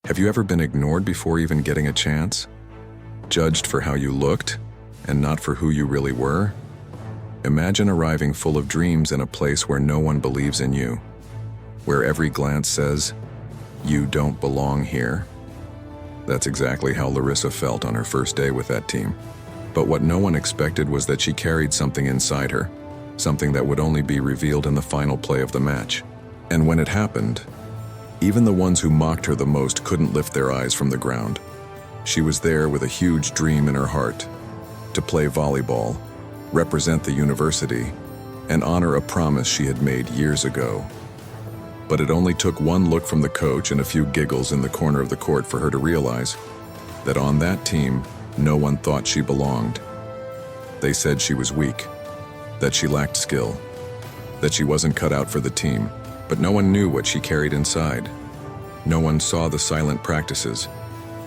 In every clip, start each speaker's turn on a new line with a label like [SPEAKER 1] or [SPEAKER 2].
[SPEAKER 1] Have you ever been ignored before even getting a chance? Judged for how you looked, and not for who you really were? Imagine arriving full of dreams in a place where no one believes in you, where every glance says, "You don't belong here." That's exactly how Larissa felt on her first day with that team. But what no one expected was that she carried something inside her, something that would only be revealed in the final play of the match. And when it happened, even the ones who mocked her the most couldn't lift their eyes from the ground. She was there with a huge dream in her heart, to play volleyball, represent the university, and honor a promise she had made years ago. But it only took one look from the coach and a few giggles in the corner of the court for her to realize that on that team, no one thought she belonged. They said she was weak, that she lacked skill, that she wasn't cut out for the team, but no one knew what she carried inside. No one saw the silent practices.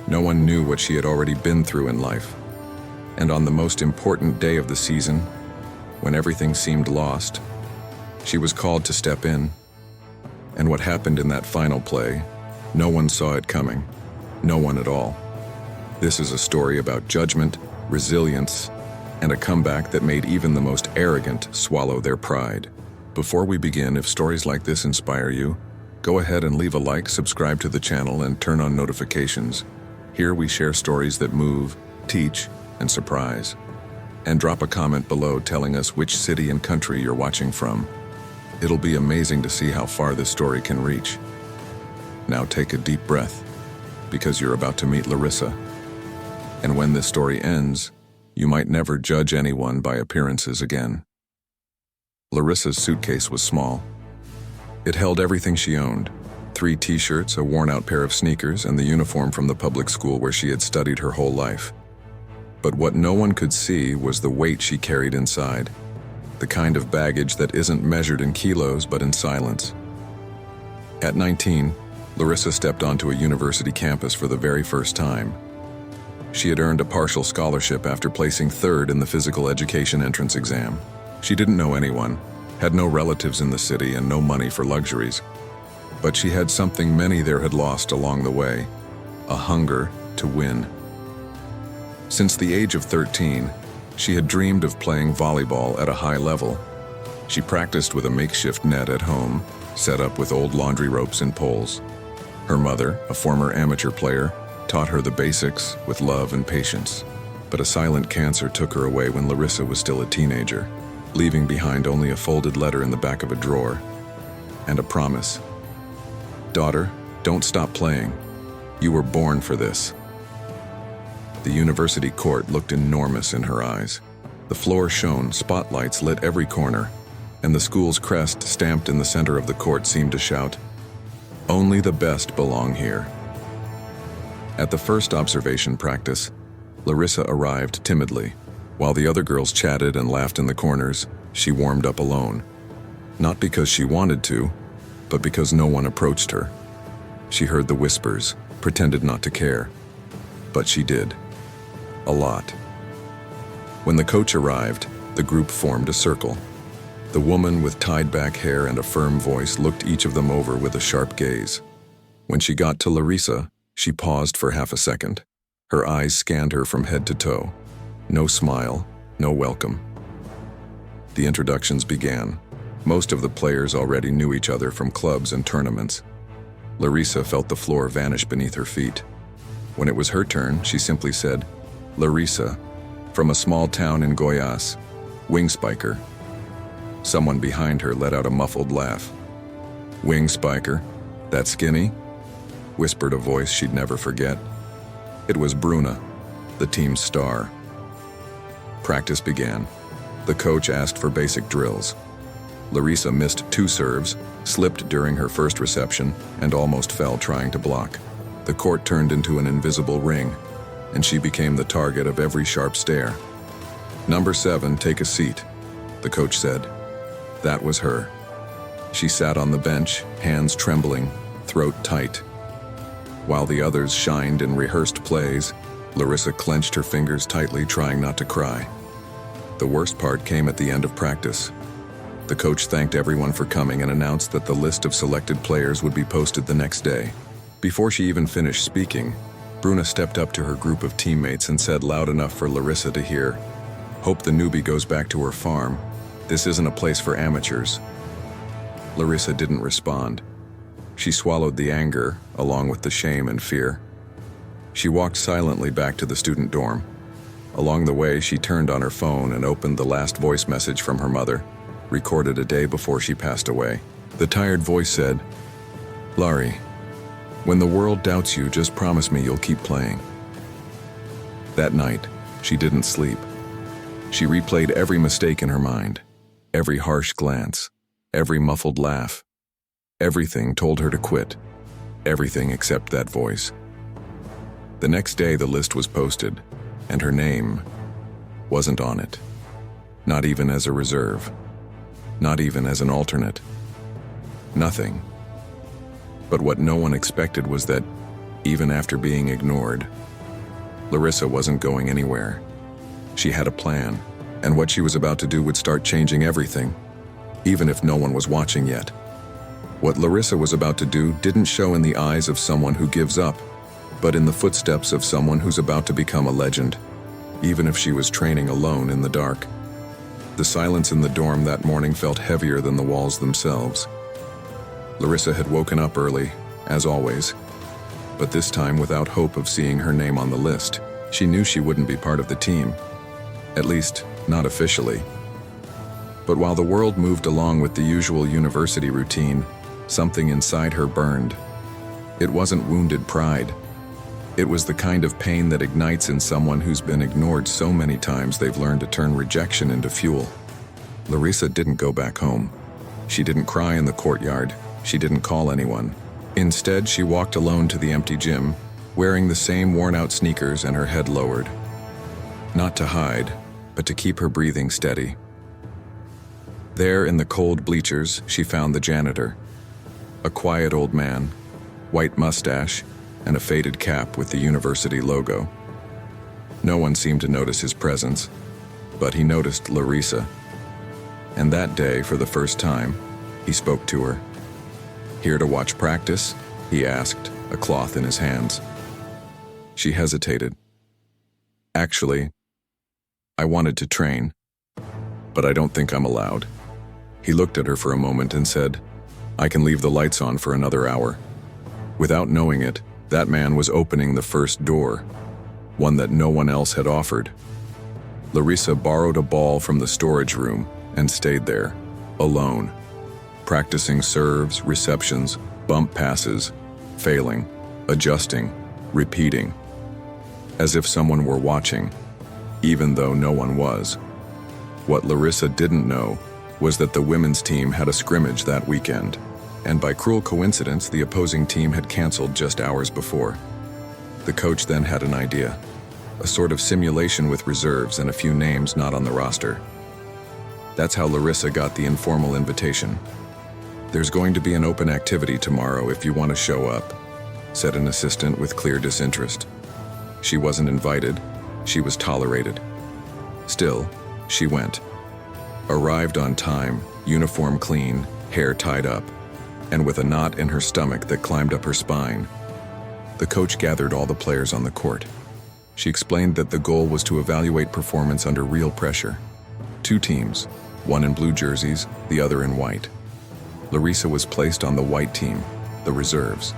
[SPEAKER 1] No one knew what she had already been through in life. And on the most important day of the season, when everything seemed lost, she was called to step in. And what happened in that final play, no one saw it coming. No one at all. This is a story about judgment, resilience, and a comeback that made even the most arrogant swallow their pride. Before we begin, if stories like this inspire you, go ahead and leave a like, subscribe to the channel, and turn on notifications. Here we share stories that move, teach, and surprise. And drop a comment below telling us which city and country you're watching from. It'll be amazing to see how far this story can reach. Now take a deep breath, because you're about to meet Larissa. And when this story ends, you might never judge anyone by appearances again. Larissa's suitcase was small. It held everything she owned: 3 t-shirts, a worn-out pair of sneakers, and the uniform from the public school where she had studied her whole life. But what no one could see was the weight she carried inside, the kind of baggage that isn't measured in kilos but in silence. At 19, Larissa stepped onto a university campus for the very first time. She had earned a partial scholarship after placing 3rd in the physical education entrance exam. She didn't know anyone, had no relatives in the city, and no money for luxuries. But she had something many there had lost along the way: a hunger to win. Since the age of 13, she had dreamed of playing volleyball at a high level. She practiced with a makeshift net at home, set up with old laundry ropes and poles. Her mother, a former amateur player, taught her the basics with love and patience. But a silent cancer took her away when Larissa was still a teenager, leaving behind only a folded letter in the back of a drawer, and a promise. "Daughter, don't stop playing. You were born for this." The university court looked enormous in her eyes. The floor shone, spotlights lit every corner, and the school's crest stamped in the center of the court seemed to shout, "Only the best belong here." At the first observation practice, Larissa arrived timidly. While the other girls chatted and laughed in the corners, she warmed up alone. Not because she wanted to, but because no one approached her. She heard the whispers, pretended not to care. But she did. A lot. When the coach arrived, the group formed a circle. The woman with tied-back hair and a firm voice looked each of them over with a sharp gaze. When she got to Larissa, she paused for half a second. Her eyes scanned her from head to toe. No smile, no welcome. The introductions began. Most of the players already knew each other from clubs and tournaments. Larissa felt the floor vanish beneath her feet. When it was her turn, she simply said, "Larissa, from a small town in Goiás, wing spiker." Someone behind her let out a muffled laugh. "Wing spiker? That skinny?" whispered a voice she'd never forget. It was Bruna, the team's star. Practice began. The coach asked for basic drills. Larissa missed 2 serves, slipped during her first reception, and almost fell trying to block. The court turned into an invisible ring, and she became the target of every sharp stare. "Number 7, take a seat," the coach said. That was her. She sat on the bench, hands trembling, throat tight. While the others shined in rehearsed plays, Larissa clenched her fingers tightly, trying not to cry. The worst part came at the end of practice. The coach thanked everyone for coming and announced that the list of selected players would be posted the next day. Before she even finished speaking, Bruna stepped up to her group of teammates and said loud enough for Larissa to hear, "Hope the newbie goes back to her farm. This isn't a place for amateurs." Larissa didn't respond. She swallowed the anger, along with the shame and fear. She walked silently back to the student dorm. Along the way, she turned on her phone and opened the last voice message from her mother, recorded a day before she passed away. The tired voice said, "Laurie, when the world doubts you, just promise me you'll keep playing." That night, she didn't sleep. She replayed every mistake in her mind, every harsh glance, every muffled laugh. Everything told her to quit, everything except that voice. The next day, the list was posted, and her name wasn't on it. Not even as a reserve. Not even as an alternate. Nothing. But what no one expected was that, even after being ignored, Larissa wasn't going anywhere. She had a plan, and what she was about to do would start changing everything, even if no one was watching yet. What Larissa was about to do didn't show in the eyes of someone who gives up, but in the footsteps of someone who's about to become a legend, even if she was training alone in the dark. The silence in the dorm that morning felt heavier than the walls themselves. Larissa had woken up early, as always, but this time without hope of seeing her name on the list. She knew she wouldn't be part of the team, at least not officially. But while the world moved along with the usual university routine, something inside her burned. It wasn't wounded pride. It was the kind of pain that ignites in someone who's been ignored so many times they've learned to turn rejection into fuel. Larissa didn't go back home. She didn't cry in the courtyard. She didn't call anyone. Instead, she walked alone to the empty gym, wearing the same worn-out sneakers and her head lowered. Not to hide, but to keep her breathing steady. There in the cold bleachers, she found the janitor. A quiet old man, white mustache, and a faded cap with the university logo. No one seemed to notice his presence, but he noticed Larissa. And that day, for the first time, he spoke to her. "Here to watch practice?" he asked, a cloth in his hands. She hesitated. "Actually, I wanted to train, but I don't think I'm allowed." He looked at her for a moment and said, "I can leave the lights on for another hour." Without knowing it, that man was opening the first door, one that no one else had offered. Larissa borrowed a ball from the storage room and stayed there, alone, practicing serves, receptions, bump passes, failing, adjusting, repeating, as if someone were watching, even though no one was. What Larissa didn't know was that the women's team had a scrimmage that weekend, and by cruel coincidence, the opposing team had canceled just hours before. The coach then had an idea, a sort of simulation with reserves and a few names not on the roster. That's how Larissa got the informal invitation. "There's going to be an open activity tomorrow if you want to show up," said an assistant with clear disinterest. She wasn't invited, she was tolerated. Still, she went. Arrived on time, uniform clean, hair tied up, and with a knot in her stomach that climbed up her spine. The coach gathered all the players on the court. She explained that the goal was to evaluate performance under real pressure. 2 teams, one in blue jerseys, the other in white. Larissa was placed on the white team, the reserves,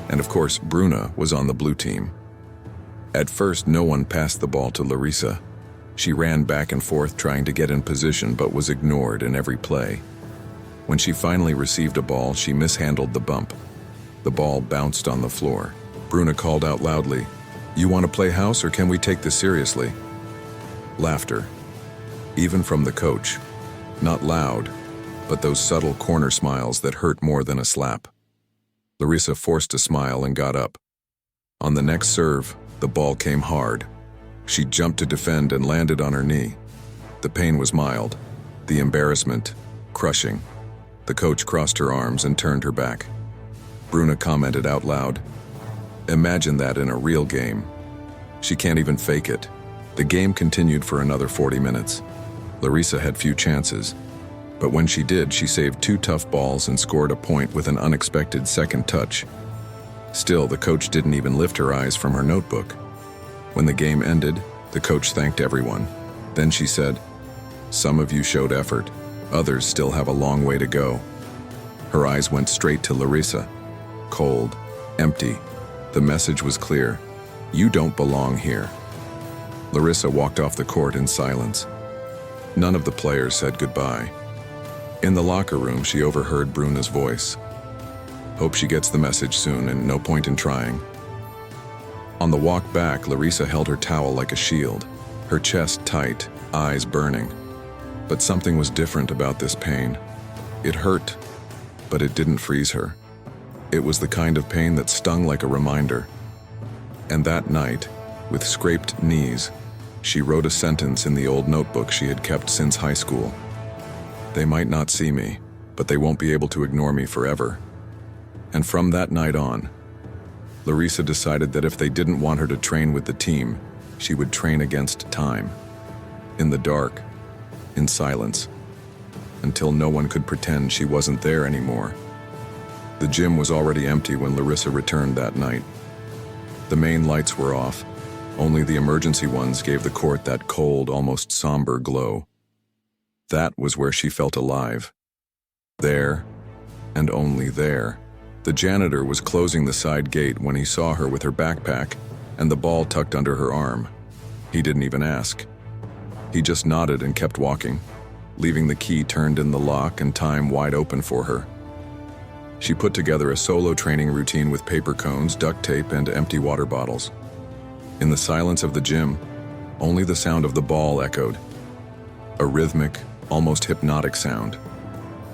[SPEAKER 1] and of course Bruna was on the blue team. At first, no one passed the ball to Larissa. She ran back and forth trying to get in position but was ignored in every play. When she finally received a ball, she mishandled the bump. The ball bounced on the floor. Bruna called out loudly, "You want to play house or can we take this seriously?" Laughter, even from the coach. Not loud, but those subtle corner smiles that hurt more than a slap. Larissa forced a smile and got up. On the next serve, the ball came hard. She jumped to defend and landed on her knee. The pain was mild, the embarrassment crushing. The coach crossed her arms and turned her back. Bruna commented out loud, "Imagine that in a real game." She can't even fake it. The game continued for another 40 minutes. Larissa had few chances, but when she did, she saved 2 tough balls and scored a point with an unexpected second touch. Still, the coach didn't even lift her eyes from her notebook. When the game ended, the coach thanked everyone. Then she said, "Some of you showed effort. Others still have a long way to go." Her eyes went straight to Larissa. Cold, empty. The message was clear. You don't belong here. Larissa walked off the court in silence. None of the players said goodbye. In the locker room, she overheard Bruna's voice. "Hope she gets the message soon, and no point in trying." On the walk back, Larissa held her towel like a shield, her chest tight, eyes burning. But something was different about this pain. It hurt, but it didn't freeze her. It was the kind of pain that stung like a reminder. And that night, with scraped knees, she wrote a sentence in the old notebook she had kept since high school. "They might not see me, but they won't be able to ignore me forever." And from that night on, Larissa decided that if they didn't want her to train with the team, she would train against time. In the dark, in silence, until no one could pretend she wasn't there anymore. The gym was already empty when Larissa returned that night. The main lights were off. Only the emergency ones gave the court that cold, almost somber glow. That was where she felt alive. There, and only there. The janitor was closing the side gate when he saw her with her backpack and the ball tucked under her arm. He didn't even ask. He just nodded and kept walking, leaving the key turned in the lock and time wide open for her. She put together a solo training routine with paper cones, duct tape, and empty water bottles. In the silence of the gym, only the sound of the ball echoed. A rhythmic, almost hypnotic sound,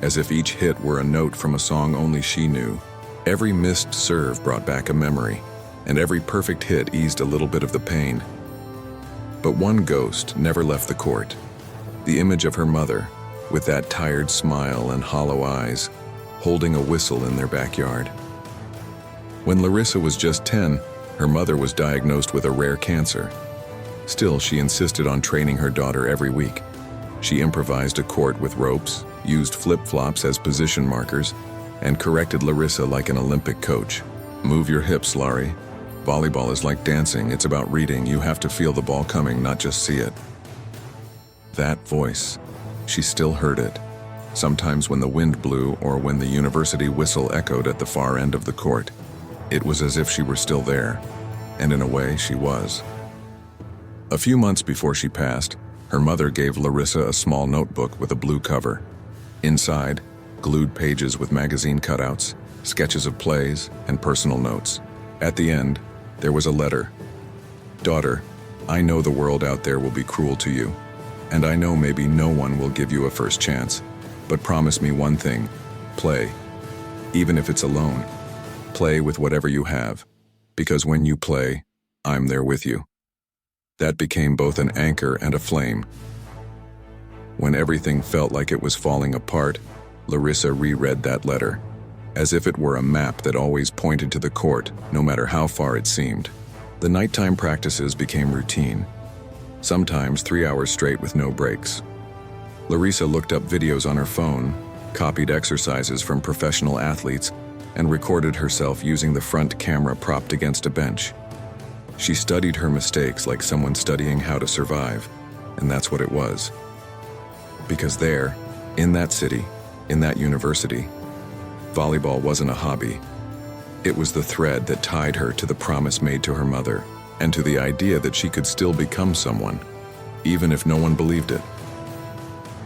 [SPEAKER 1] as if each hit were a note from a song only she knew. Every missed serve brought back a memory, and every perfect hit eased a little bit of the pain. But one ghost never left the court. The image of her mother, with that tired smile and hollow eyes, holding a whistle in their backyard. When Larissa was just 10, her mother was diagnosed with a rare cancer. Still, she insisted on training her daughter every week. She improvised a court with ropes, used flip-flops as position markers, and corrected Larissa like an Olympic coach. "Move your hips, Larry. Volleyball is like dancing. It's about reading. You have to feel the ball coming, not just see it." That voice, she still heard it. Sometimes when the wind blew or when the university whistle echoed at the far end of the court. It was as if she were still there, and in a way, she was. A few months before she passed, her mother gave Larissa a small notebook with a blue cover. Inside, glued pages with magazine cutouts, sketches of plays, and personal notes. At the end, there was a letter. "Daughter, I know the world out there will be cruel to you, and I know maybe no one will give you a first chance. But promise me one thing, play. Even if it's alone, play with whatever you have, because when you play, I'm there with you." That became both an anchor and a flame. When everything felt like it was falling apart, Larissa reread that letter, as if it were a map that always pointed to the court, no matter how far it seemed. The nighttime practices became routine, sometimes 3 hours straight with no breaks. Larissa looked up videos on her phone, copied exercises from professional athletes, and recorded herself using the front camera propped against a bench. She studied her mistakes like someone studying how to survive, and that's what it was. Because there, in that city, in that university, volleyball wasn't a hobby. It was the thread that tied her to the promise made to her mother, and to the idea that she could still become someone, even if no one believed it.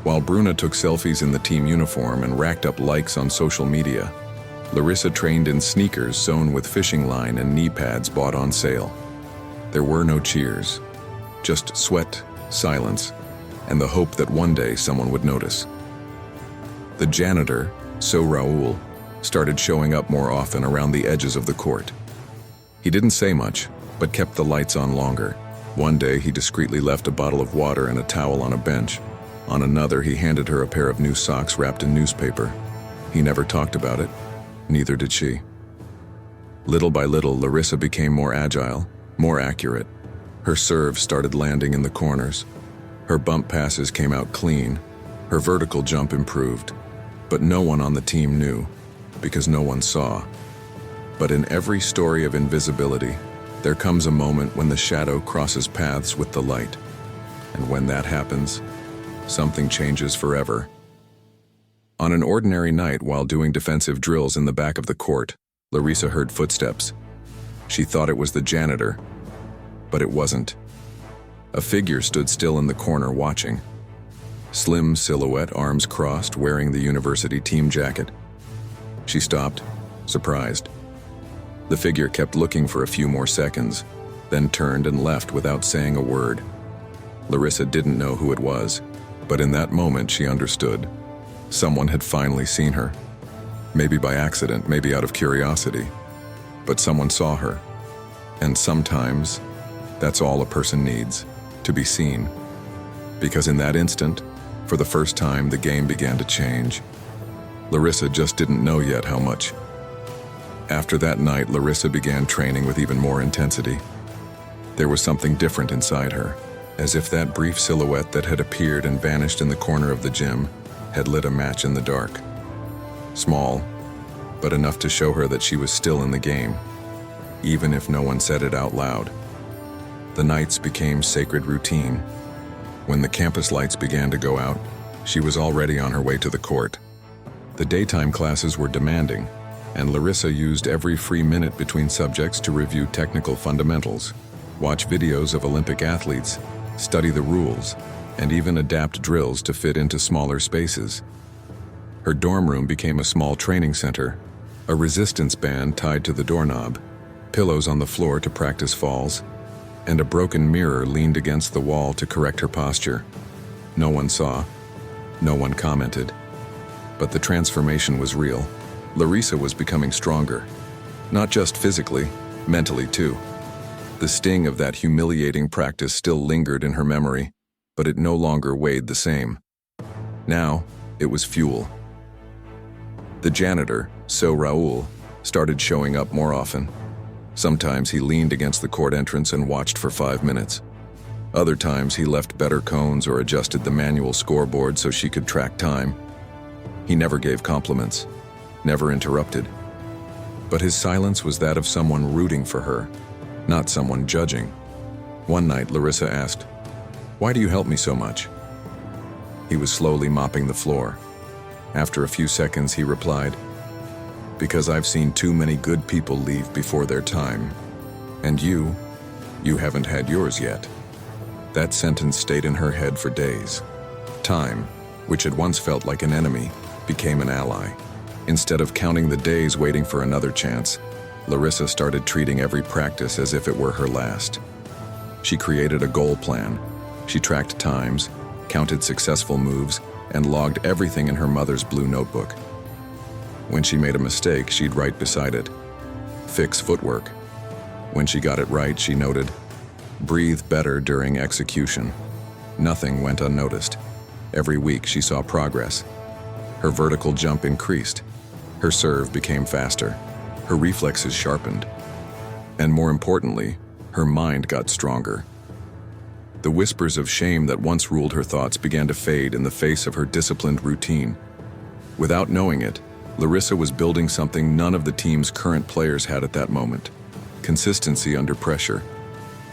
[SPEAKER 1] While Bruna took selfies in the team uniform and racked up likes on social media, Larissa trained in sneakers sewn with fishing line and knee pads bought on sale. There were no cheers, just sweat, silence, and the hope that one day someone would notice. The janitor, So Raoul, started showing up more often around the edges of the court. He didn't say much, but kept the lights on longer. One day he discreetly left a bottle of water and a towel on a bench. On another, he handed her a pair of new socks wrapped in newspaper. He never talked about it, neither did she. Little by little, Larissa became more agile, more accurate. Her serves started landing in the corners. Her bump passes came out clean. Her vertical jump improved. But no one on the team knew, because no one saw. But in every story of invisibility, there comes a moment when the shadow crosses paths with the light. And when that happens, something changes forever. On an ordinary night while doing defensive drills in the back of the court, Larissa heard footsteps. She thought it was the janitor, but it wasn't. A figure stood still in the corner watching. Slim silhouette, arms crossed, wearing the university team jacket. She stopped, surprised. The figure kept looking for a few more seconds, then turned and left without saying a word. Larissa didn't know who it was, but in that moment she understood. Someone had finally seen her. Maybe by accident, maybe out of curiosity. But someone saw her. And sometimes, that's all a person needs, to be seen. Because in that instant, for the first time, the game began to change. Larissa just didn't know yet how much. After that night, Larissa began training with even more intensity. There was something different inside her, as if that brief silhouette that had appeared and vanished in the corner of the gym had lit a match in the dark. Small, but enough to show her that she was still in the game, even if no one said it out loud. The nights became sacred routine. When the campus lights began to go out, she was already on her way to the court. The daytime classes were demanding, and Larissa used every free minute between subjects to review technical fundamentals, watch videos of Olympic athletes, study the rules, and even adapt drills to fit into smaller spaces. Her dorm room became a small training center, a resistance band tied to the doorknob, pillows on the floor to practice falls, and a broken mirror leaned against the wall to correct her posture. No one saw, no one commented. But the transformation was real. Larissa was becoming stronger, not just physically, mentally too. The sting of that humiliating practice still lingered in her memory, but it no longer weighed the same. Now, it was fuel. The janitor, So Raoul, started showing up more often. Sometimes he leaned against the court entrance and watched for 5 minutes. Other times he left better cones or adjusted the manual scoreboard so she could track time. He never gave compliments, never interrupted. But his silence was that of someone rooting for her, not someone judging. One night, Larissa asked, "Why do you help me so much?" He was slowly mopping the floor. After a few seconds, he replied, "Because I've seen too many good people leave before their time. And you haven't had yours yet." That sentence stayed in her head for days. Time, which had once felt like an enemy, became an ally. Instead of counting the days waiting for another chance, Larissa started treating every practice as if it were her last. She created a goal plan. She tracked times, counted successful moves, and logged everything in her mother's blue notebook. When she made a mistake, she'd write beside it, "Fix footwork." When she got it right, she noted, "Breathe better during execution." Nothing went unnoticed. Every week she saw progress. Her vertical jump increased. Her serve became faster. Her reflexes sharpened. And more importantly, her mind got stronger. The whispers of shame that once ruled her thoughts began to fade in the face of her disciplined routine. Without knowing it, Larissa was building something none of the team's current players had at that moment: consistency under pressure.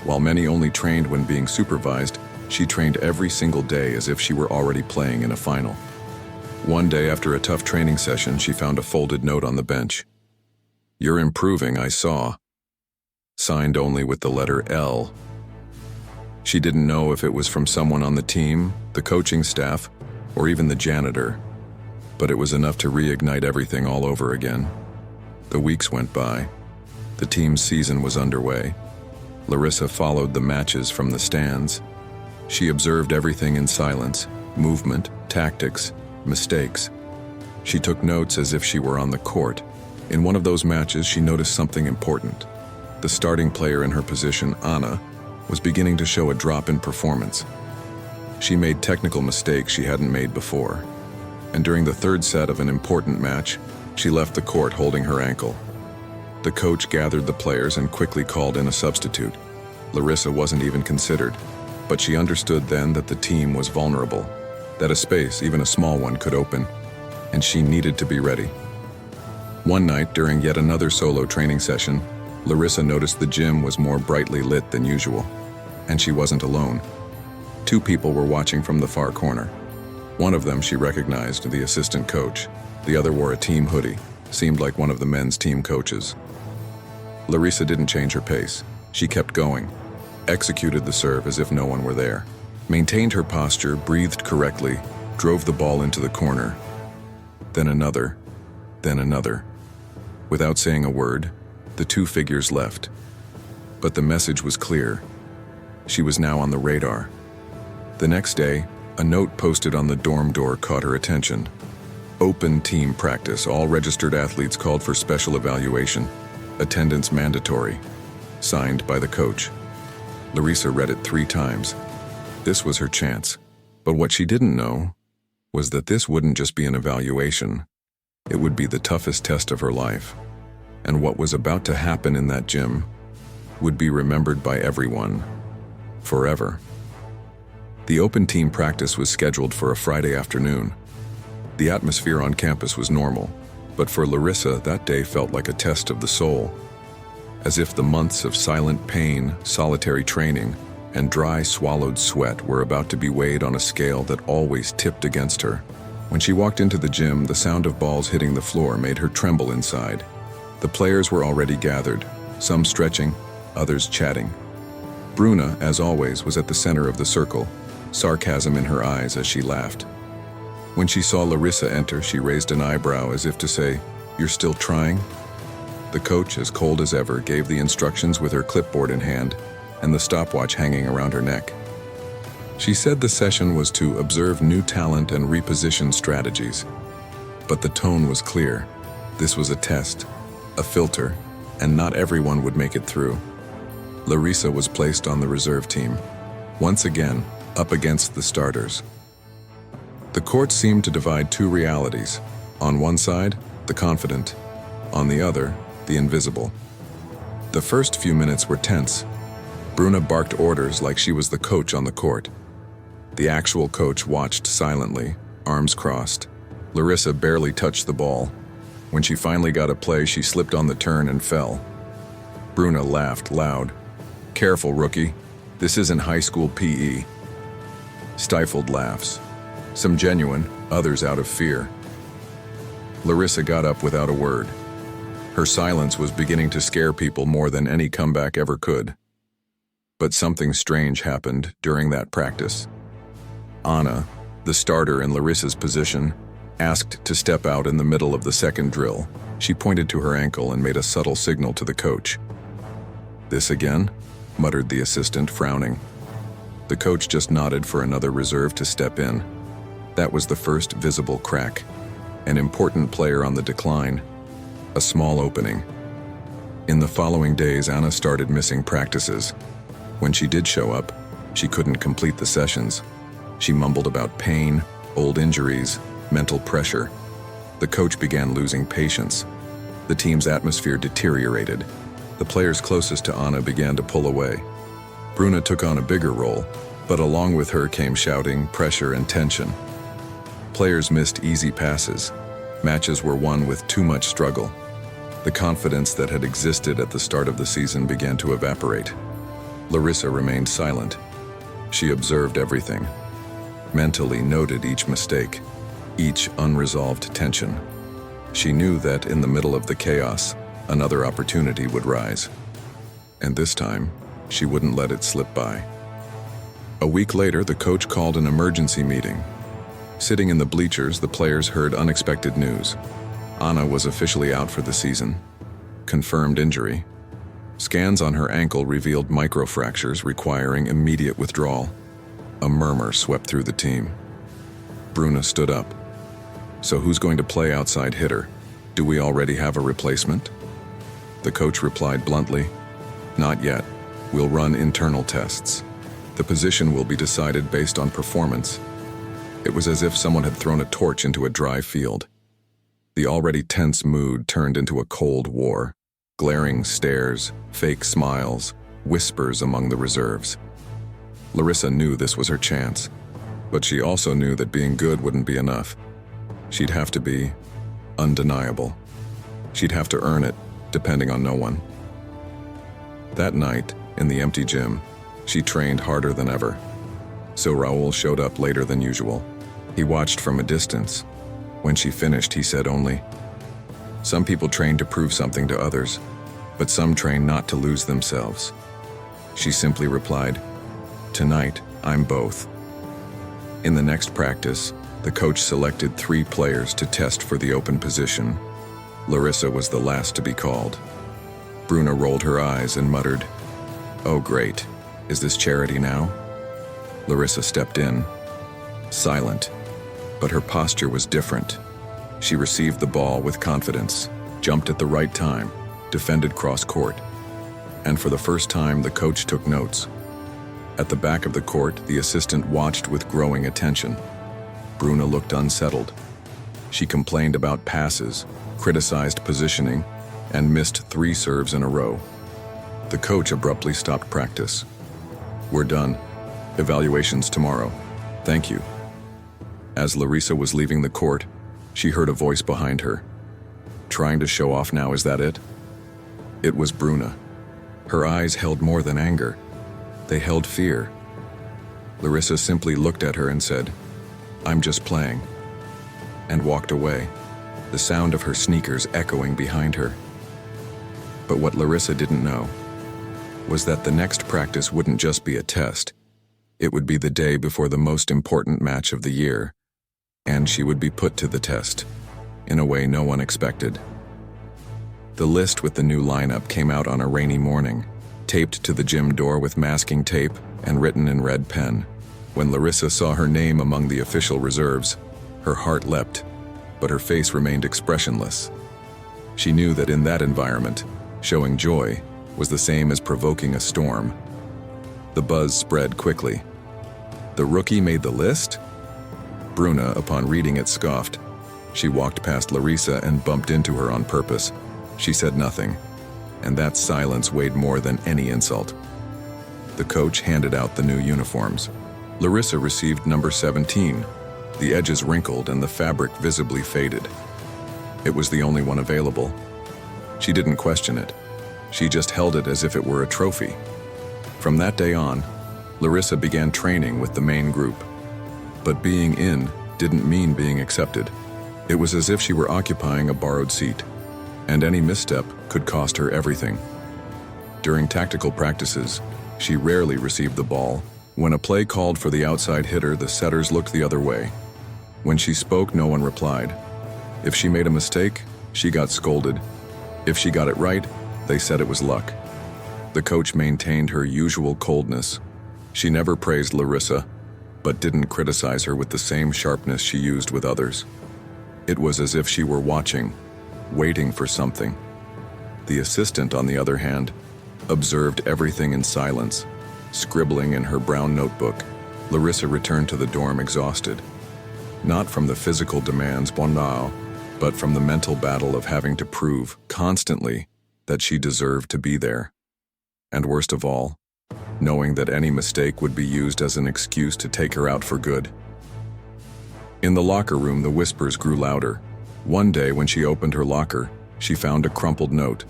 [SPEAKER 1] While many only trained when being supervised, she trained every single day as if she were already playing in a final. One day after a tough training session, she found a folded note on the bench. "You're improving, I saw." Signed only with the letter L. She didn't know if it was from someone on the team, the coaching staff, or even the janitor, but it was enough to reignite everything all over again. The weeks went by. The team's season was underway. Larissa followed the matches from the stands. She observed everything in silence: movement, tactics, mistakes. She took notes as if she were on the court. In one of those matches, she noticed something important. The starting player in her position, Anna, was beginning to show a drop in performance. She made technical mistakes she hadn't made before. And during the third set of an important match, she left the court holding her ankle. The coach gathered the players and quickly called in a substitute. Larissa wasn't even considered, but she understood then that the team was vulnerable, that a space, even a small one, could open, and she needed to be ready. One night, during yet another solo training session, Larissa noticed the gym was more brightly lit than usual. And she wasn't alone. Two people were watching from the far corner. One of them she recognized, the assistant coach. The other wore a team hoodie, seemed like one of the men's team coaches. Larissa didn't change her pace. She kept going, executed the serve as if no one were there, maintained her posture, breathed correctly, drove the ball into the corner. Then another, then another. Without saying a word, the two figures left. But the message was clear. She was now on the radar. The next day, a note posted on the dorm door caught her attention. Open team practice. All registered athletes called for special evaluation. Attendance mandatory. Signed by the coach. Larissa read it 3 times. This was her chance. But what she didn't know was that this wouldn't just be an evaluation. It would be the toughest test of her life. And what was about to happen in that gym would be remembered by everyone. Forever. The open team practice was scheduled for a Friday afternoon. The atmosphere on campus was normal, but for Larissa, that day felt like a test of the soul. As if the months of silent pain, solitary training, and dry, swallowed sweat were about to be weighed on a scale that always tipped against her. When she walked into the gym, the sound of balls hitting the floor made her tremble inside. The players were already gathered, some stretching, others chatting. Bruna, as always, was at the center of the circle, sarcasm in her eyes as she laughed. When she saw Larissa enter, she raised an eyebrow as if to say, "You're still trying?" The coach, as cold as ever, gave the instructions with her clipboard in hand and the stopwatch hanging around her neck. She said the session was to observe new talent and reposition strategies. But the tone was clear. This was a test, a filter, and not everyone would make it through. Larissa was placed on the reserve team, once again up against the starters. The court seemed to divide 2 realities. On one side, the confident. On the other, the invisible. The first few minutes were tense. Bruna barked orders like she was the coach on the court. The actual coach watched silently, arms crossed. Larissa barely touched the ball. When she finally got a play, she slipped on the turn and fell. Bruna laughed loud. "Careful, rookie. This isn't high school PE." Stifled laughs. Some genuine, others out of fear. Larissa got up without a word. Her silence was beginning to scare people more than any comeback ever could. But something strange happened during that practice. Anna, the starter in Larissa's position, asked to step out in the middle of the second drill. She pointed to her ankle and made a subtle signal to the coach. "This again?" muttered the assistant, frowning. The coach just nodded for another reserve to step in. That was the first visible crack. An important player on the decline. A small opening. In the following days, Anna started missing practices. When she did show up, she couldn't complete the sessions. She mumbled about pain, old injuries, mental pressure. The coach began losing patience. The team's atmosphere deteriorated. The players closest to Anna began to pull away. Bruna took on a bigger role, but along with her came shouting, pressure, and tension. Players missed easy passes. Matches were won with too much struggle. The confidence that had existed at the start of the season began to evaporate. Larissa remained silent. She observed everything. Mentally noted each mistake, each unresolved tension. She knew that in the middle of the chaos, another opportunity would rise. And this time, she wouldn't let it slip by. A week later, the coach called an emergency meeting. Sitting in the bleachers, the players heard unexpected news. Anna was officially out for the season. Confirmed injury. Scans on her ankle revealed microfractures requiring immediate withdrawal. A murmur swept through the team. Bruna stood up. "So who's going to play outside hitter? Do we already have a replacement?" The coach replied bluntly, "Not yet. We'll run internal tests. The position will be decided based on performance." It was as if someone had thrown a torch into a dry field. The already tense mood turned into a cold war. Glaring stares, fake smiles, whispers among the reserves. Larissa knew this was her chance, but she also knew that being good wouldn't be enough. She'd have to be undeniable. She'd have to earn it, depending on no one. That night, in the empty gym, she trained harder than ever. So Raul showed up later than usual. He watched from a distance. When she finished, he said only, "Some people train to prove something to others, but some train not to lose themselves." She simply replied, "Tonight, I'm both." In the next practice, the coach selected 3 players to test for the open position. Larissa was the last to be called. Bruna rolled her eyes and muttered, "Oh great, is this charity now?" Larissa stepped in, silent, but her posture was different. She received the ball with confidence, jumped at the right time, defended cross-court, and for the first time the coach took notes. At the back of the court, the assistant watched with growing attention. Bruna looked unsettled. She complained about passes, criticized positioning, and missed 3 serves in a row. The coach abruptly stopped practice. "We're done. Evaluations tomorrow. Thank you." As Larissa was leaving the court, she heard a voice behind her. "Trying to show off now, is that it?" It was Bruna. Her eyes held more than anger. They held fear. Larissa simply looked at her and said, "I'm just playing," and walked away, the sound of her sneakers echoing behind her. But what Larissa didn't know was that the next practice wouldn't just be a test. It would be the day before the most important match of the year, and she would be put to the test in a way no one expected. The list with the new lineup came out on a rainy morning, taped to the gym door with masking tape and written in red pen. When Larissa saw her name among the official reserves, her heart leapt, but her face remained expressionless. She knew that in that environment, showing joy was the same as provoking a storm. The buzz spread quickly. The rookie made the list? Bruna, upon reading it, scoffed. She walked past Larissa and bumped into her on purpose. She said nothing, and that silence weighed more than any insult. The coach handed out the new uniforms. Larissa received number 17. The edges wrinkled and the fabric visibly faded. It was the only one available. She didn't question it. She just held it as if it were a trophy. From that day on, Larissa began training with the main group. But being in didn't mean being accepted. It was as if she were occupying a borrowed seat, and any misstep could cost her everything. During tactical practices, she rarely received the ball. When a play called for the outside hitter, the setters looked the other way. When she spoke, no one replied. If she made a mistake, she got scolded. If she got it right, they said it was luck. The coach maintained her usual coldness. She never praised Larissa, but didn't criticize her with the same sharpness she used with others. It was as if she were watching, waiting for something. The assistant, on the other hand, observed everything in silence, scribbling in her brown notebook. Larissa returned to the dorm exhausted, not from the physical demands, but from the mental battle of having to prove constantly that she deserved to be there. And worst of all, knowing that any mistake would be used as an excuse to take her out for good. In the locker room, the whispers grew louder. One day, when she opened her locker, she found a crumpled note.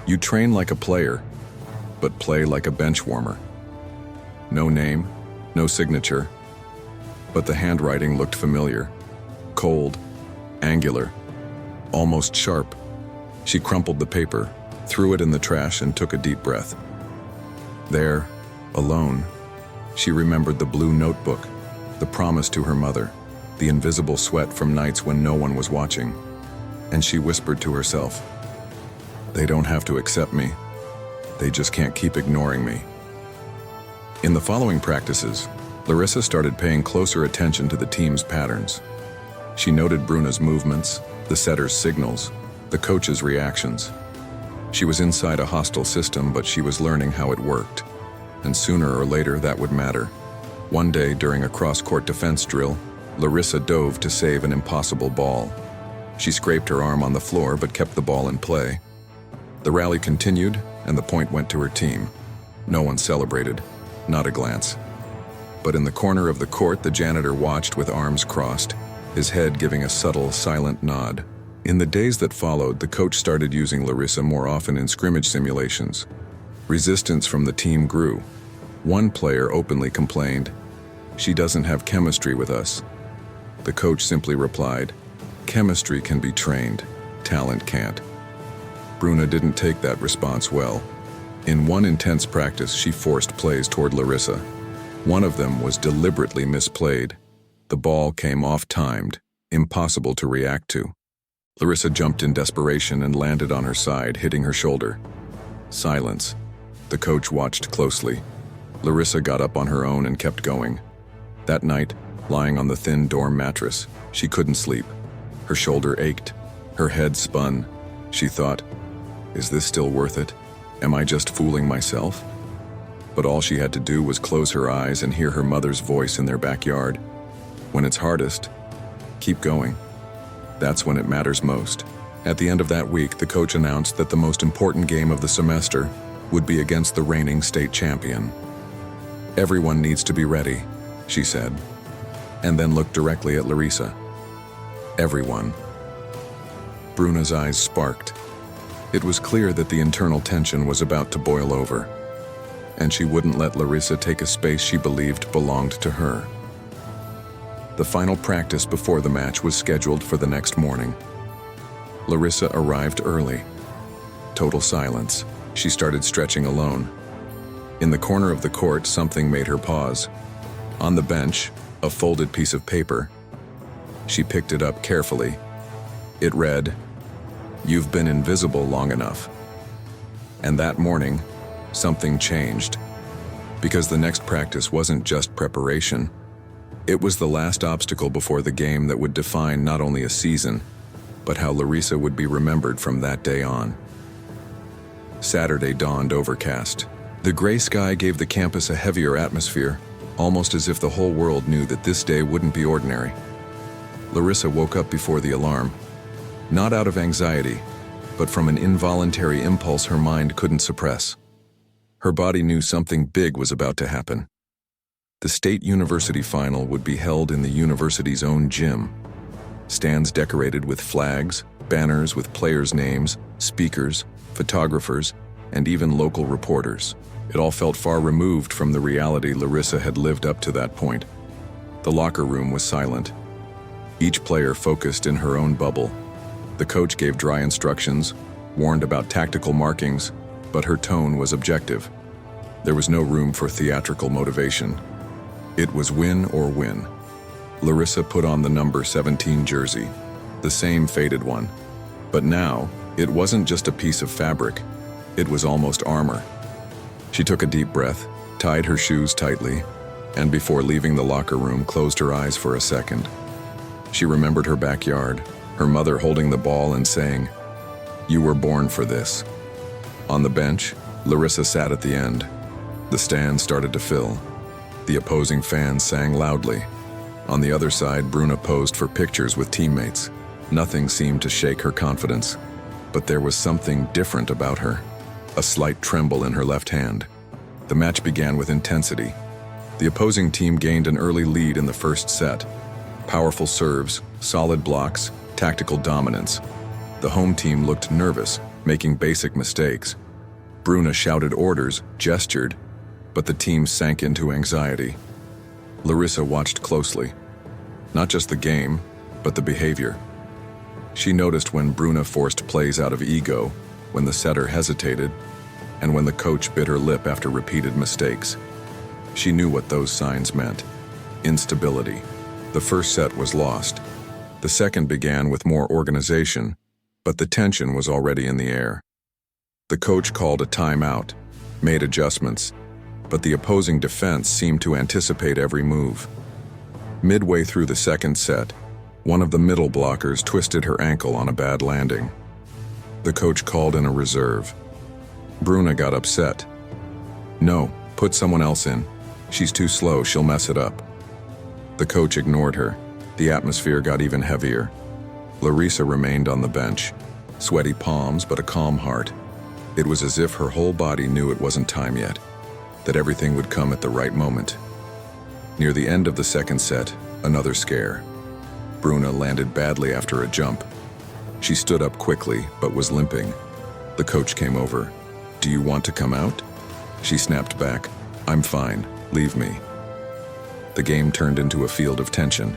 [SPEAKER 1] "You train like a player, but play like a bench warmer." No name, no signature, but the handwriting looked familiar. Cold, angular, almost sharp. She crumpled the paper, threw it in the trash, and took a deep breath. There, alone, she remembered the blue notebook, the promise to her mother, the invisible sweat from nights when no one was watching. And she whispered to herself, "They don't have to accept me. They just can't keep ignoring me." In the following practices, Larissa started paying closer attention to the team's patterns. She noted Bruna's movements, the setter's signals, the coach's reactions. She was inside a hostile system, but she was learning how it worked. And sooner or later, that would matter. One day, during a cross-court defense drill, Larissa dove to save an impossible ball. She scraped her arm on the floor, but kept the ball in play. The rally continued, and the point went to her team. No one celebrated, not a glance. But in the corner of the court, the janitor watched with arms crossed, his head giving a subtle, silent nod. In the days that followed, the coach started using Larissa more often in scrimmage simulations. Resistance from the team grew. One player openly complained, "She doesn't have chemistry with us." The coach simply replied, "Chemistry can be trained, talent can't." Bruna didn't take that response well. In one intense practice, she forced plays toward Larissa. One of them was deliberately misplayed. The ball came off-timed, impossible to react to. Larissa jumped in desperation and landed on her side, hitting her shoulder. Silence. The coach watched closely. Larissa got up on her own and kept going. That night, lying on the thin dorm mattress, she couldn't sleep. Her shoulder ached. Her head spun. She thought, "Is this still worth it? Am I just fooling myself?" But all she had to do was close her eyes and hear her mother's voice in their backyard. When it's hardest, keep going. That's when it matters most. At the end of that week, the coach announced that the most important game of the semester would be against the reigning state champion. "Everyone needs to be ready," she said, and then looked directly at Larissa. "Everyone." Bruna's eyes sparked. It was clear that the internal tension was about to boil over, and she wouldn't let Larissa take a space she believed belonged to her. The final practice before the match was scheduled for the next morning. Larissa arrived early. Total silence. She started stretching alone. In the corner of the court, something made her pause. On the bench, a folded piece of paper. She picked it up carefully. It read, "You've been invisible long enough." And that morning, something changed. Because the next practice wasn't just preparation. It was the last obstacle before the game that would define not only a season, but how Larissa would be remembered from that day on. Saturday dawned overcast. The gray sky gave the campus a heavier atmosphere, almost as if the whole world knew that this day wouldn't be ordinary. Larissa woke up before the alarm, not out of anxiety, but from an involuntary impulse her mind couldn't suppress. Her body knew something big was about to happen. The state university final would be held in the university's own gym. Stands decorated with flags, banners with players' names, speakers, photographers, and even local reporters. It all felt far removed from the reality Larissa had lived up to that point. The locker room was silent. Each player focused in her own bubble. The coach gave dry instructions, warned about tactical markings, but her tone was objective. There was no room for theatrical motivation. It was win or win. Larissa put on the number 17 jersey, the same faded one. But now, it wasn't just a piece of fabric. It was almost armor. She took a deep breath, tied her shoes tightly, and before leaving the locker room, closed her eyes for a second. She remembered her backyard, her mother holding the ball and saying, "You were born for this." On the bench, Larissa sat at the end. The stands started to fill. The opposing fans sang loudly. On the other side, Bruna posed for pictures with teammates. Nothing seemed to shake her confidence, but there was something different about her. A slight tremble in her left hand. The match began with intensity. The opposing team gained an early lead in the first set. Powerful serves, solid blocks, tactical dominance. The home team looked nervous, making basic mistakes. Bruna shouted orders, gestured, but the team sank into anxiety. Larissa watched closely. Not just the game, but the behavior. She noticed when Bruna forced plays out of ego, when the setter hesitated, and when the coach bit her lip after repeated mistakes. She knew what those signs meant. Instability. The first set was lost. The second began with more organization, but the tension was already in the air. The coach called a timeout, made adjustments, but the opposing defense seemed to anticipate every move. Midway through the second set, one of the middle blockers twisted her ankle on a bad landing. The coach called in a reserve. Bruna got upset. "No, put someone else in. She's too slow, she'll mess it up." The coach ignored her. The atmosphere got even heavier. Larissa remained on the bench, sweaty palms but a calm heart. It was as if her whole body knew it wasn't time yet, that everything would come at the right moment. Near the end of the second set, another scare. Bruna landed badly after a jump. She stood up quickly, but was limping. The coach came over. "Do you want to come out?" She snapped back, "I'm fine, leave me." The game turned into a field of tension.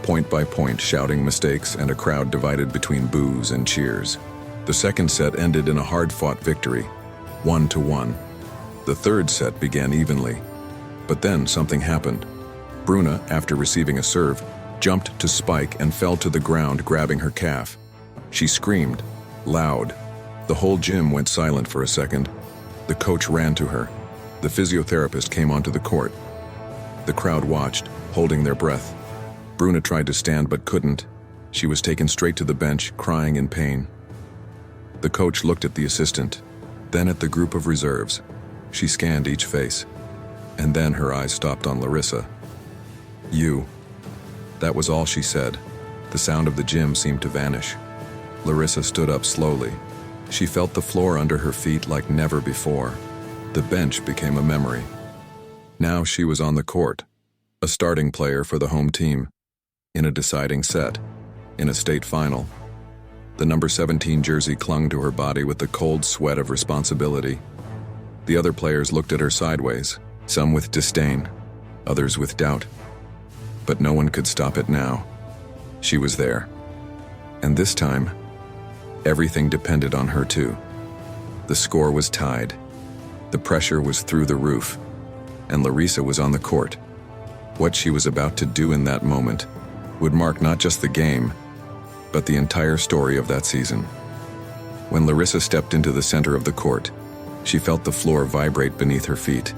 [SPEAKER 1] Point by point, shouting mistakes and a crowd divided between boos and cheers. The second set ended in a hard-fought victory, 1-1. The third set began evenly. But then something happened. Bruna, after receiving a serve, jumped to spike and fell to the ground, grabbing her calf. She screamed, loud. The whole gym went silent for a second. The coach ran to her. The physiotherapist came onto the court. The crowd watched, holding their breath. Bruna tried to stand but couldn't. She was taken straight to the bench, crying in pain. The coach looked at the assistant, then at the group of reserves. She scanned each face, and then her eyes stopped on Larissa. "You." That was all she said. The sound of the gym seemed to vanish. Larissa stood up slowly. She felt the floor under her feet like never before. The bench became a memory. Now she was on the court, a starting player for the home team, in a deciding set, in a state final. The number 17 jersey clung to her body with the cold sweat of responsibility. The other players looked at her sideways, some with disdain, others with doubt. But no one could stop it now. She was there. And this time, everything depended on her too. The score was tied. The pressure was through the roof. And Larissa was on the court. What she was about to do in that moment would mark not just the game, but the entire story of that season. When Larissa stepped into the center of the court, she felt the floor vibrate beneath her feet.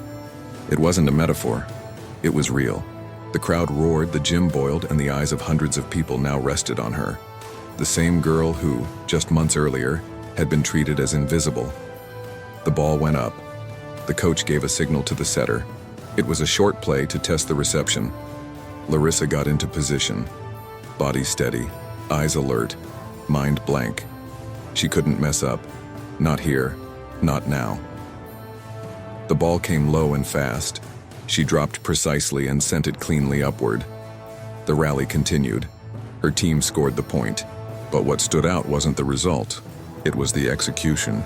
[SPEAKER 1] It wasn't a metaphor. It was real. The crowd roared, the gym boiled, and the eyes of hundreds of people now rested on her. The same girl who, just months earlier, had been treated as invisible. The ball went up. The coach gave a signal to the setter. It was a short play to test the reception. Larissa got into position, body steady, eyes alert, mind blank. She couldn't mess up. Not here, not now. The ball came low and fast. She dropped precisely and sent it cleanly upward. The rally continued. Her team scored the point. But what stood out wasn't the result. It was the execution.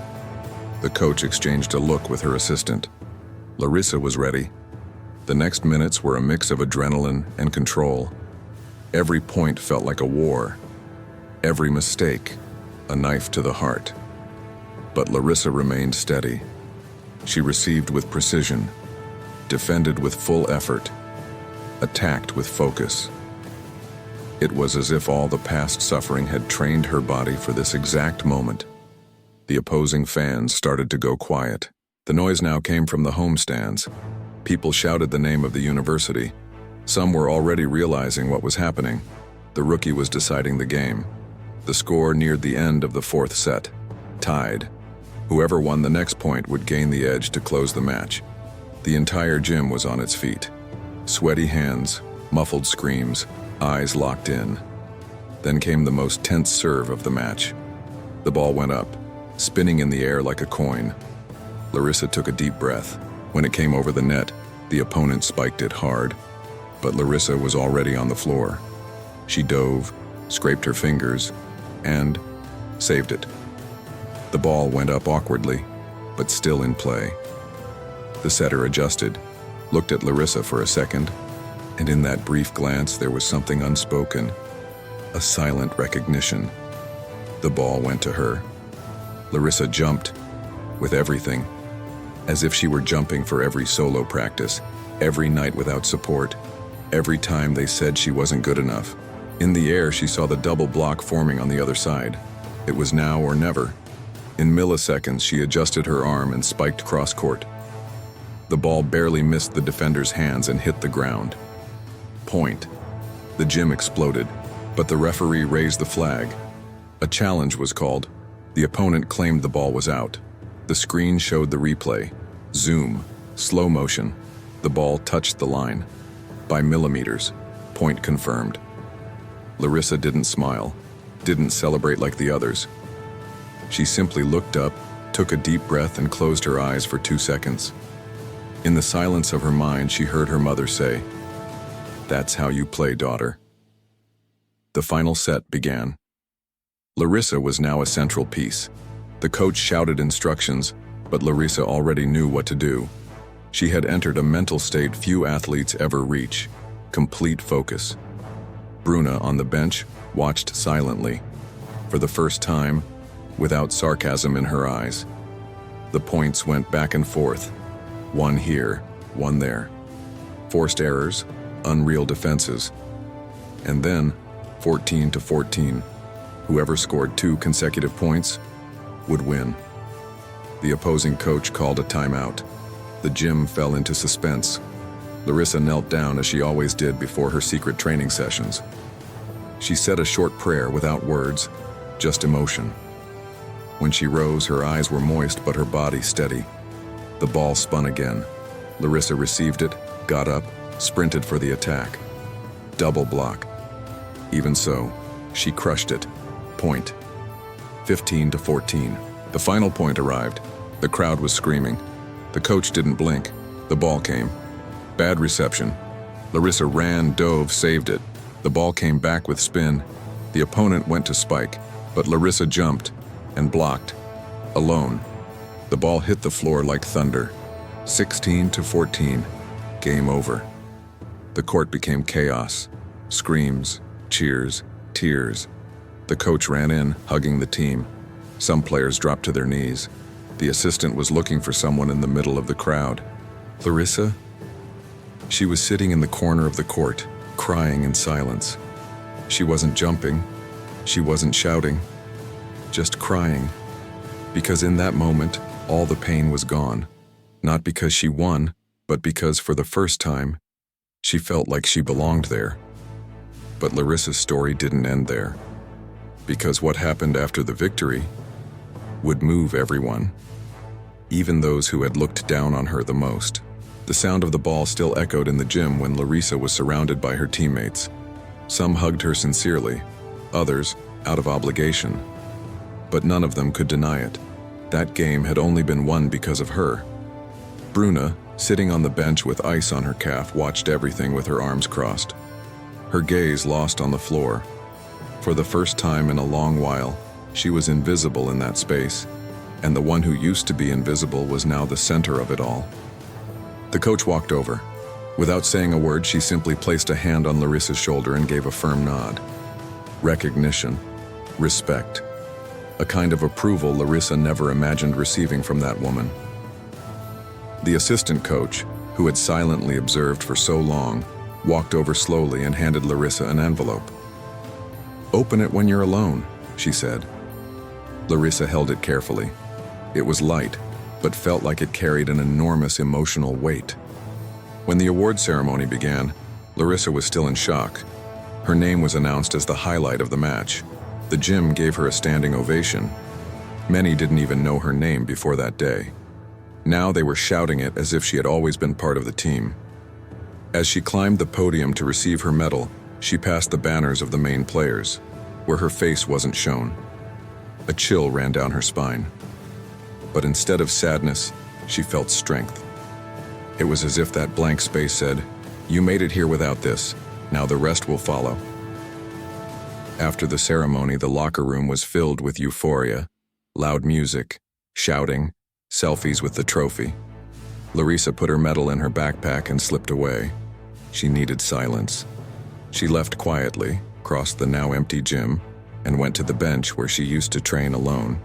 [SPEAKER 1] The coach exchanged a look with her assistant. Larissa was ready. The next minutes were a mix of adrenaline and control. Every point felt like a war. Every mistake, a knife to the heart. But Larissa remained steady. She received with precision, defended with full effort, attacked with focus. It was as if all the past suffering had trained her body for this exact moment. The opposing fans started to go quiet. The noise now came from the home stands. People shouted the name of the university. Some were already realizing what was happening. The rookie was deciding the game. The score neared the end of the fourth set. Tied. Whoever won the next point would gain the edge to close the match. The entire gym was on its feet. Sweaty hands, muffled screams, eyes locked in. Then came the most tense serve of the match. The ball went up, spinning in the air like a coin. Larissa took a deep breath. When it came over the net, the opponent spiked it hard. But Larissa was already on the floor. She dove, scraped her fingers, and saved it. The ball went up awkwardly, but still in play. The setter adjusted, looked at Larissa for a second, and in that brief glance there was something unspoken, a silent recognition. The ball went to her. Larissa jumped, with everything, as if she were jumping for every solo practice, every night without support, every time they said she wasn't good enough. In the air, she saw the double block forming on the other side. It was now or never. In milliseconds, she adjusted her arm and spiked cross-court. The ball barely missed the defender's hands and hit the ground. Point. The gym exploded, but the referee raised the flag. A challenge was called. The opponent claimed the ball was out. The screen showed the replay. Zoom. Slow motion. The ball touched the line. By millimeters. Point confirmed. Larissa didn't smile, didn't celebrate like the others. She simply looked up, took a deep breath, and closed her eyes for 2 seconds. In the silence of her mind, she heard her mother say, "That's how you play, daughter." The final set began. Larissa was now a central piece. The coach shouted instructions, but Larissa already knew what to do. She had entered a mental state few athletes ever reach: complete focus. Bruna, on the bench, watched silently, for the first time, without sarcasm in her eyes. The points went back and forth, one here, one there. Forced errors, unreal defenses. And then, 14-14. Whoever scored 2 consecutive points would win. The opposing coach called a timeout. The gym fell into suspense. Larissa knelt down as she always did before her secret training sessions. She said a short prayer without words, just emotion. When she rose, her eyes were moist but her body steady. The ball spun again. Larissa received it, got up, sprinted for the attack. Double block. Even so, she crushed it. Point. 15-14. The final point arrived. The crowd was screaming. The coach didn't blink. The ball came. Bad reception. Larissa ran, dove, saved it. The ball came back with spin. The opponent went to spike, but Larissa jumped and blocked. Alone. The ball hit the floor like thunder. 16-14. Game over. The court became chaos. Screams, cheers, tears. The coach ran in, hugging the team. Some players dropped to their knees. The assistant was looking for someone in the middle of the crowd. Larissa? She was sitting in the corner of the court, crying in silence. She wasn't jumping. She wasn't shouting. Just crying. Because in that moment, all the pain was gone. Not because she won, but because for the first time, she felt like she belonged there. But Larissa's story didn't end there. Because what happened after the victory would move everyone, even those who had looked down on her the most. The sound of the ball still echoed in the gym when Larissa was surrounded by her teammates. Some hugged her sincerely, others out of obligation. But none of them could deny it. That game had only been won because of her. Bruna, sitting on the bench with ice on her calf, watched everything with her arms crossed. Her gaze lost on the floor. For the first time in a long while, she was invisible in that space, and the one who used to be invisible was now the center of it all. The coach walked over. Without saying a word, she simply placed a hand on Larissa's shoulder and gave a firm nod. Recognition. Respect. A kind of approval Larissa never imagined receiving from that woman. The assistant coach, who had silently observed for so long, walked over slowly and handed Larissa an envelope. "Open it when you're alone," she said. Larissa held it carefully. It was light, but felt like it carried an enormous emotional weight. When the award ceremony began, Larissa was still in shock. Her name was announced as the highlight of the match. The gym gave her a standing ovation. Many didn't even know her name before that day. Now they were shouting it as if she had always been part of the team. As she climbed the podium to receive her medal, she passed the banners of the main players, where her face wasn't shown. A chill ran down her spine. But instead of sadness, she felt strength. It was as if that blank space said, "You made it here without this. Now the rest will follow." After the ceremony, the locker room was filled with euphoria, loud music, shouting, selfies with the trophy. Larissa put her medal in her backpack and slipped away. She needed silence. She left quietly, crossed the now empty gym, and went to the bench where she used to train alone.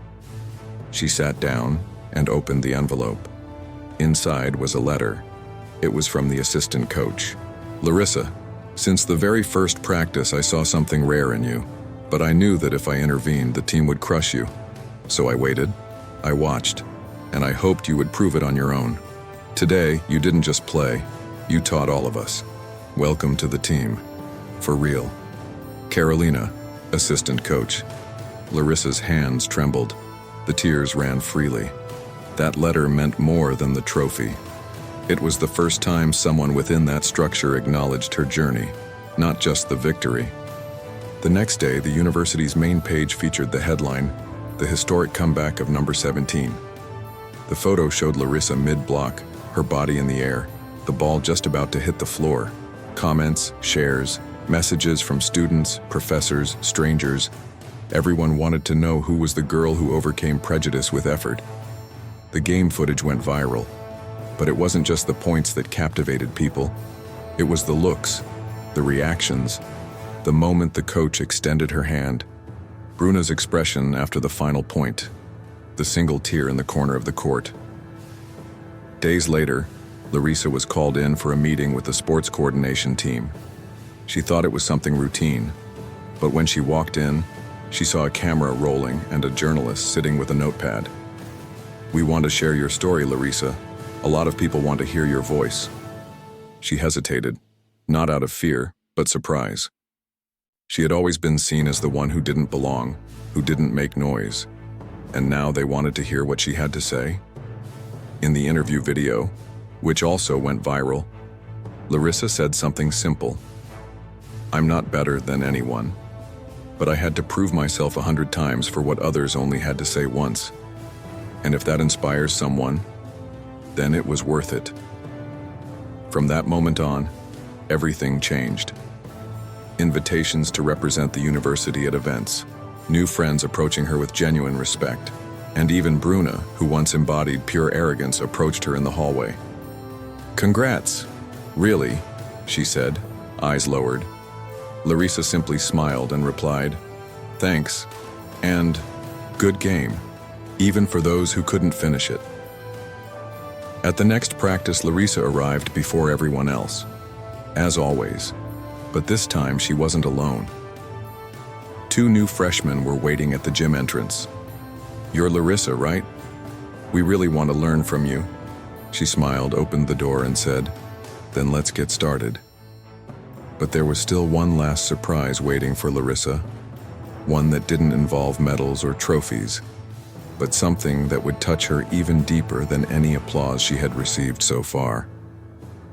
[SPEAKER 1] She sat down and opened the envelope. Inside was a letter. It was from the assistant coach. "Larissa, since the very first practice I saw something rare in you, but I knew that if I intervened, the team would crush you. So I waited, I watched, and I hoped you would prove it on your own. Today, you didn't just play, you taught all of us. Welcome to the team. For real. Carolina, assistant coach." Larissa's hands trembled. The tears ran freely. That letter meant more than the trophy. It was the first time someone within that structure acknowledged her journey, not just the victory. The next day, the university's main page featured the headline, "The Historic Comeback of Number 17." The photo showed Larissa mid-block, her body in the air, the ball just about to hit the floor. Comments, shares, messages from students, professors, strangers. Everyone wanted to know who was the girl who overcame prejudice with effort. The game footage went viral, but it wasn't just the points that captivated people. It was the looks, the reactions, the moment the coach extended her hand, Bruna's expression after the final point, the single tear in the corner of the court. Days later, Larissa was called in for a meeting with the sports coordination team. She thought it was something routine, but when she walked in, she saw a camera rolling and a journalist sitting with a notepad. "We want to share your story, Larissa. A lot of people want to hear your voice." She hesitated, not out of fear, but surprise. She had always been seen as the one who didn't belong, who didn't make noise, and now they wanted to hear what she had to say. In the interview video, which also went viral, Larissa said something simple. "I'm not better than anyone, but I had to prove myself 100 times for what others only had to say once. And if that inspires someone, then it was worth it." From that moment on, everything changed. Invitations to represent the university at events, new friends approaching her with genuine respect, and even Bruna, who once embodied pure arrogance, approached her in the hallway. "Congrats." "Really?" she said, eyes lowered. Larissa simply smiled and replied, "Thanks, and good game," even for those who couldn't finish it. At the next practice, Larissa arrived before everyone else, as always, but this time she wasn't alone. 2 new freshmen were waiting at the gym entrance. "You're Larissa, right? We really want to learn from you." She smiled, opened the door, and said, "Then let's get started." But there was still one last surprise waiting for Larissa, one that didn't involve medals or trophies, but something that would touch her even deeper than any applause she had received so far.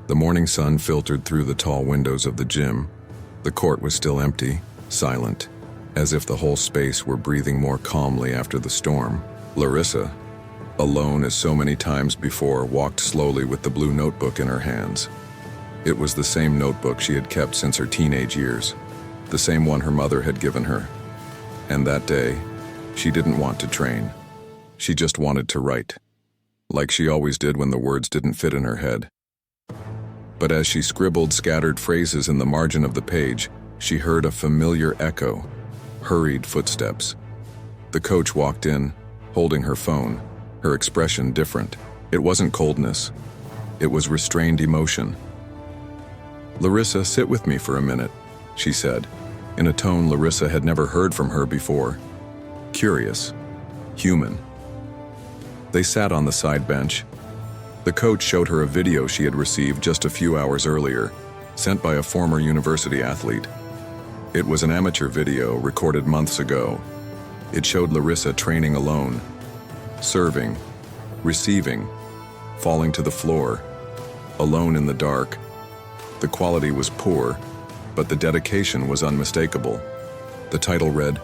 [SPEAKER 1] The morning sun filtered through the tall windows of the gym. The court was still empty, silent, as if the whole space were breathing more calmly after the storm. Larissa, alone as so many times before, walked slowly with the blue notebook in her hands. It was the same notebook she had kept since her teenage years, the same one her mother had given her. And that day, she didn't want to train. She just wanted to write, like she always did when the words didn't fit in her head. But as she scribbled scattered phrases in the margin of the page, she heard a familiar echo, hurried footsteps. The coach walked in, holding her phone, her expression different. It wasn't coldness. It was restrained emotion. "Larissa, sit with me for a minute," she said, in a tone Larissa had never heard from her before. Curious, human. They sat on the side bench. The coach showed her a video she had received just a few hours earlier, sent by a former university athlete. It was an amateur video recorded months ago. It showed Larissa training alone, serving, receiving, falling to the floor, alone in the dark. The quality was poor, but the dedication was unmistakable. The title read,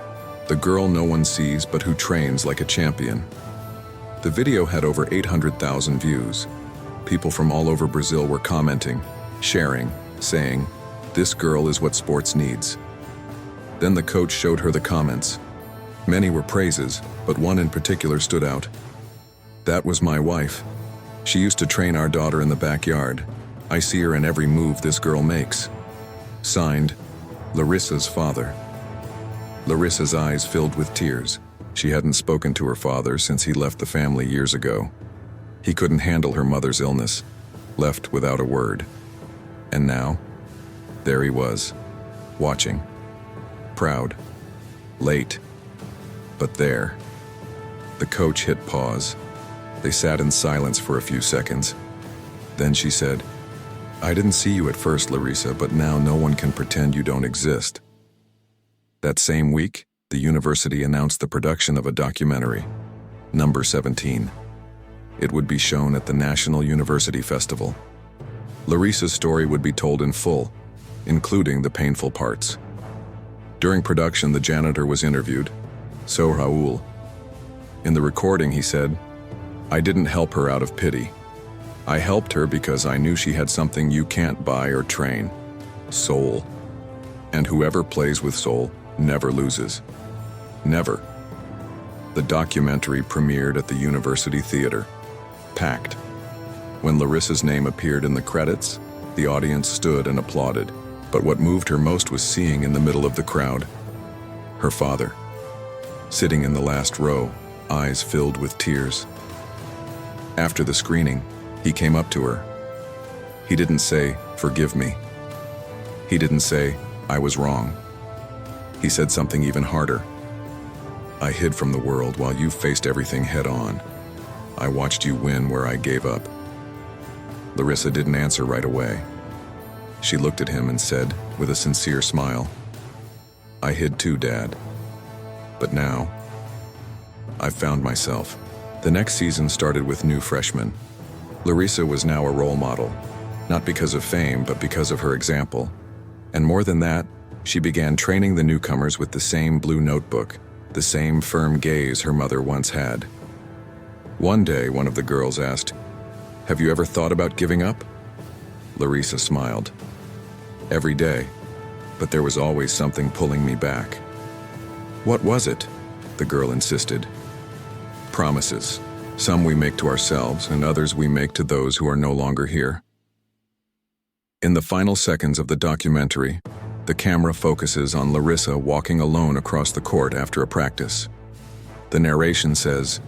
[SPEAKER 1] "The Girl No One Sees But Who Trains Like a Champion." The video had over 800,000 views. People from all over Brazil were commenting, sharing, saying, "This girl is what sports needs." Then the coach showed her the comments. Many were praises, but one in particular stood out. "That was my wife. She used to train our daughter in the backyard. I see her in every move this girl makes." Signed, Larissa's father. Larissa's eyes filled with tears. She hadn't spoken to her father since he left the family years ago. He couldn't handle her mother's illness, left without a word. And now, there he was, watching. Proud. Late. But there. The coach hit pause. They sat in silence for a few seconds. Then she said, "I didn't see you at first, Larissa, but now no one can pretend you don't exist." That same week, the university announced the production of a documentary, Number 17. It would be shown at the National University Festival. Larissa's story would be told in full, including the painful parts. During production, the janitor was interviewed, so Raul. In the recording, he said, "I didn't help her out of pity. I helped her because I knew she had something you can't buy or train, soul. And whoever plays with soul never loses." Never. The documentary premiered at the University Theater. Packed. When Larissa's name appeared in the credits, the audience stood and applauded. But what moved her most was seeing in the middle of the crowd her father, sitting in the last row, eyes filled with tears. After the screening, he came up to her. He didn't say, "Forgive me." He didn't say, "I was wrong." He said something even harder. "I hid from the world while you faced everything head on. I watched you win where I gave up." Larissa didn't answer right away. She looked at him and said, with a sincere smile, "I hid too, Dad. But now, I've found myself." The next season started with new freshmen. Larissa was now a role model, not because of fame, but because of her example. And more than that, she began training the newcomers with the same blue notebook, the same firm gaze her mother once had. One day, one of the girls asked, "Have you ever thought about giving up?" Larissa smiled. "Every day, but there was always something pulling me back." "What was it?" the girl insisted. "Promises. Some we make to ourselves, and others we make to those who are no longer here." In the final seconds of the documentary, the camera focuses on Larissa walking alone across the court after a practice. The narration says,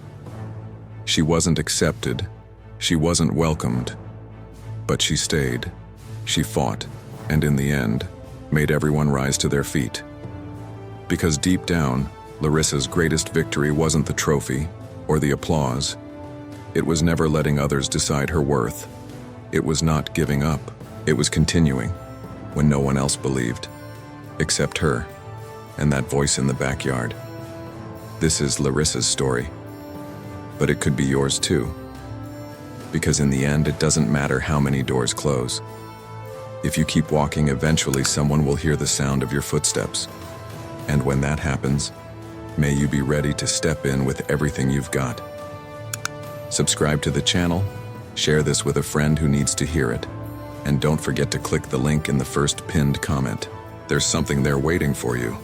[SPEAKER 1] "She wasn't accepted, she wasn't welcomed, but she stayed, she fought, and in the end, made everyone rise to their feet." Because deep down, Larissa's greatest victory wasn't the trophy or the applause. It was never letting others decide her worth. It was not giving up. It was continuing when no one else believed, except her and that voice in the backyard. This is Larissa's story, but it could be yours too. Because in the end, it doesn't matter how many doors close. If you keep walking, eventually someone will hear the sound of your footsteps. And when that happens, may you be ready to step in with everything you've got. Subscribe to the channel, share this with a friend who needs to hear it, and don't forget to click the link in the first pinned comment. There's something there waiting for you.